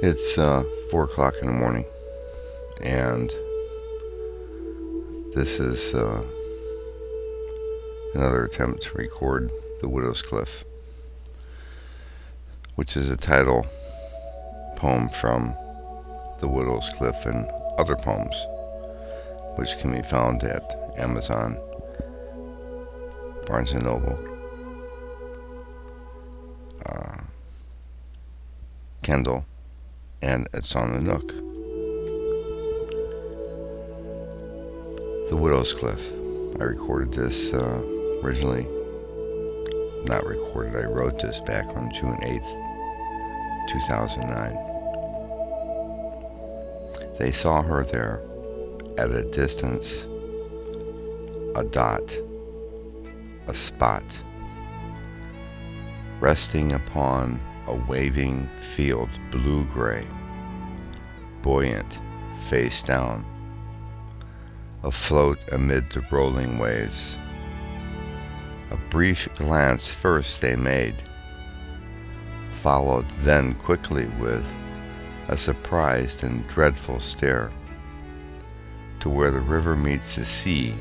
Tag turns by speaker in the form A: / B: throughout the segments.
A: It's 4 o'clock in the morning, and this is another attempt to record The Widow's Cliff, which is a title poem from The Widow's Cliff and other poems, which can be found at Amazon, Barnes & Noble, Kindle, and it's on the Nook. The Widow's Cliff. I recorded this originally. Not recorded, I wrote this back on June 8th, 2009. They saw her there at a distance, a dot, a spot, resting upon a waving field blue-gray, buoyant, face down, afloat amid the rolling waves. A brief glance first they made, followed then quickly with a surprised and dreadful stare to where the river meets the sea,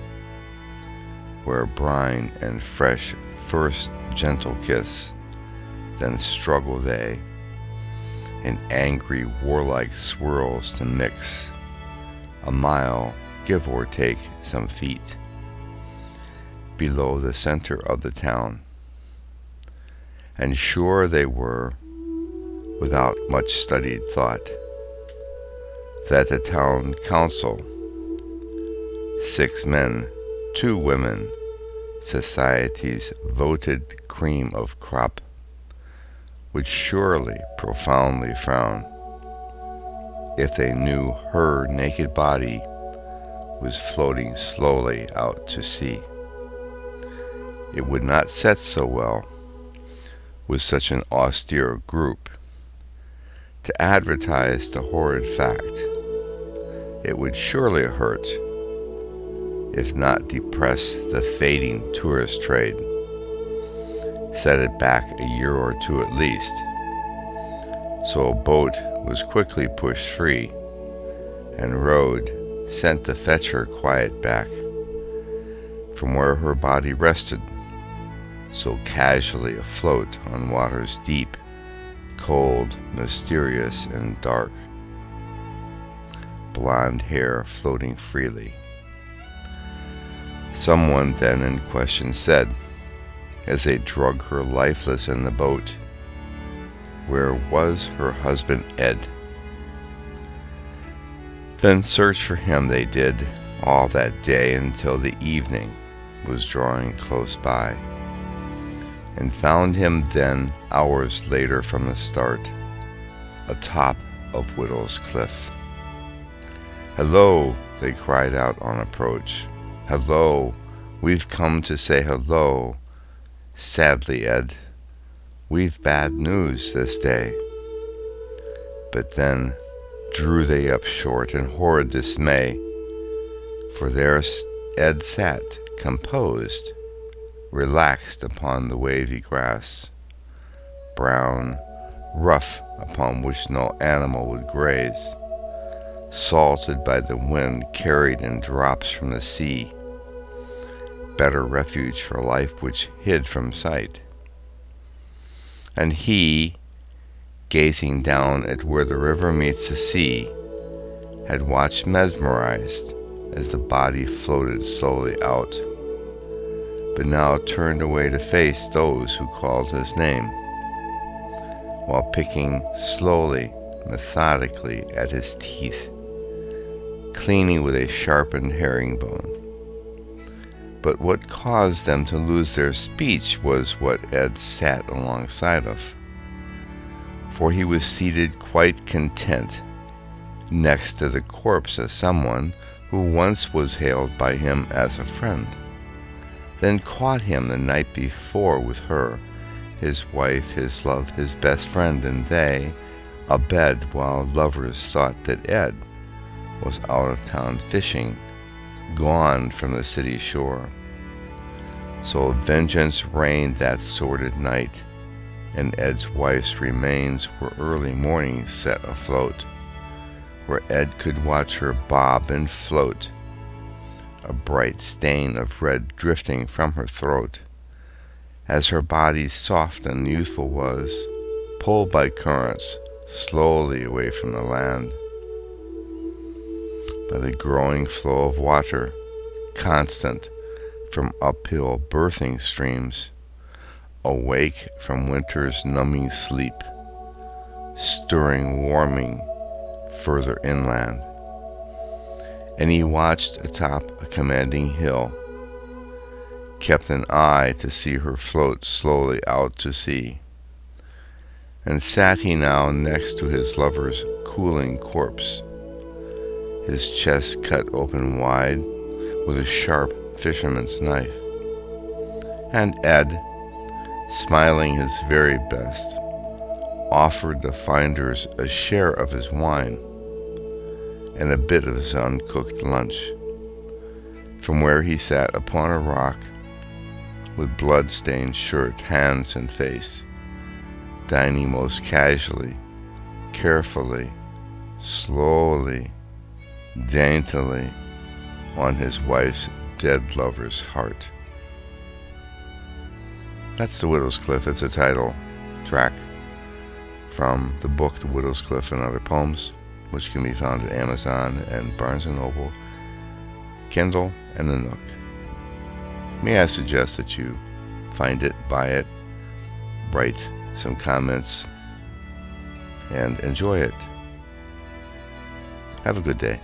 A: where brine and fresh first gentle kiss, then struggle they in angry warlike swirls to mix, a mile, give or take some feet, below the center of the town. And sure they were, without much studied thought, that the town council, 6 men, 2 women, society's voted cream of crop, would surely profoundly frown if they knew her naked body was floating slowly out to sea. It would not set so well with such an austere group to advertise the horrid fact. It would surely hurt, if not depress the fading tourist trade, set it back a year or 2 at least. So a boat was quickly pushed free, and rowed, sent to fetch her quiet back from where her body rested, so casually afloat on waters deep, cold, mysterious, and dark, blonde hair floating freely. Someone then in question said, as they drug her lifeless in the boat, where was her husband Ed? Then search for him they did all that day until the evening was drawing close by, and found him then hours later from the start, atop of Widow's Cliff. "Hello," they cried out on approach. "Hello, we've come to say hello. Sadly, Ed, we've bad news this day." But then drew they up short in horrid dismay, for there Ed sat, composed, relaxed upon the wavy grass, brown, rough, upon which no animal would graze, salted by the wind carried in drops from the sea, better refuge for life which hid from sight. And he, gazing down at where the river meets the sea, had watched mesmerized as the body floated slowly out, but now turned away to face those who called his name, while picking slowly, methodically at his teeth, cleaning with a sharpened herringbone. But what caused them to lose their speech was what Ed sat alongside of, for he was seated quite content next to the corpse of someone who once was hailed by him as a friend, then caught him the night before with her, his wife, his love, his best friend, and they, abed while lovers thought that Ed was out of town fishing, gone from the city shore. So vengeance reigned that sordid night, and Ed's wife's remains were early morning set afloat, where Ed could watch her bob and float, a bright stain of red drifting from her throat, as her body soft and youthful was, pulled by currents slowly away from the land, by the growing flow of water, constant from uphill birthing streams, awake from winter's numbing sleep, stirring, warming further inland. And he watched atop a commanding hill, kept an eye to see her float slowly out to sea. And sat he now next to his lover's cooling corpse, his chest cut open wide with a sharp fisherman's knife. And Ed, smiling his very best, offered the finders a share of his wine and a bit of his uncooked lunch, from where he sat upon a rock with blood-stained shirt, hands, and face, dining most casually, carefully, slowly, daintily on his wife's dead lover's heart. That's The Widow's Cliff. It's a title track from the book The Widow's Cliff and Other Poems, which can be found at Amazon and Barnes & Noble, Kindle, and the Nook. May I suggest that you find it, buy it, write some comments, and enjoy it. Have a good day.